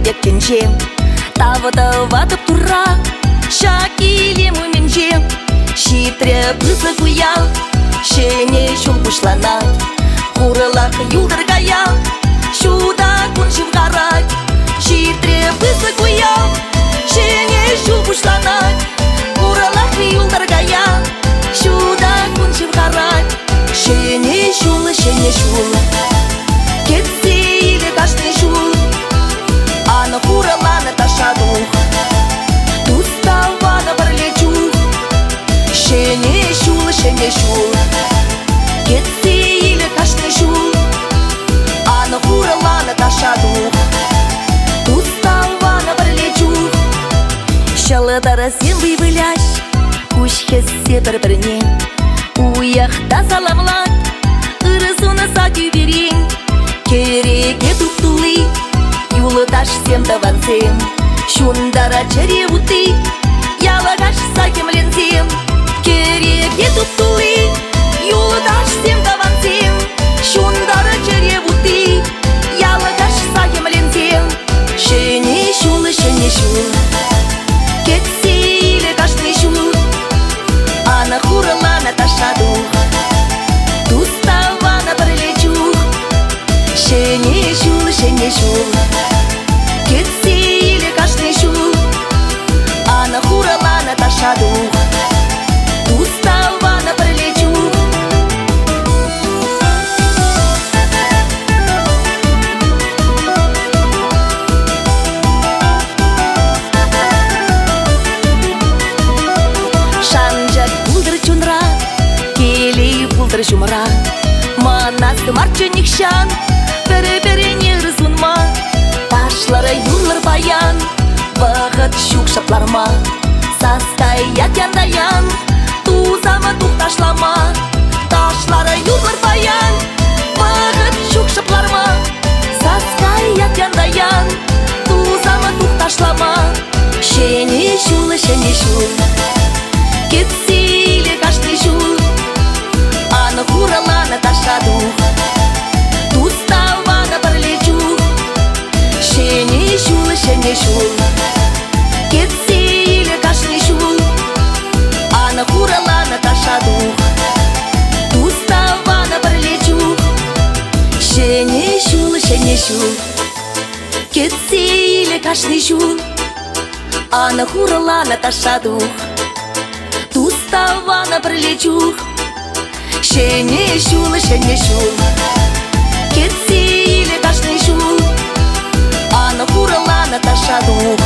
еткенже тавы-таватып тура шакилему менже шитре пызы куял шене шул бушланат хурылак юлдыргая шуда куншим карат шитре пызы куял шене шул бушланат хурылак юлдыргая шуда куншим карат шене шул кетсе или кашны шул аны хураланы ташаду туставаны бірлечу шене шул кетсе или кашны шул аны хураланы ташаду туставаны бірлечу шалыдары сен выйвыляш куш хессе бір-біріне уяқта саламлат ырысуны сатю берең кереге туптулы юлы таш сем тавансем шундара череуты ялагаш сакемленсем кереге туптулы юлы таш сем тавансем шундара череуты ялагаш сакемленсем шене шул кетсе или кашны шул аны хураланы ташаду туставаны бірлечу шене шул кетсе или кашны шул аны хураланы ташаду туставаны бірлечу шанжак пулдыр чунра келей пулдыр жумра манасы марчыникшан бір-біріне рызунма ташлары юллар баян вағыт шук шапларма састаят яндаян тузама тух ташлама ташлары юллар баян вағыт шук шапларма састаят яндаян тузама тух ташлама шене шул кетсе или кашны шул аны хураланы ташаду туставаны бірлечу шене шул кетсе или кашны шул аны хураланы ташаду туставаны бірлечу шене шул кетсе или кашны шул аны хураланы ташаду туставаны бірлечу шене шул кетсе или кашны шул аны хураланы ташаду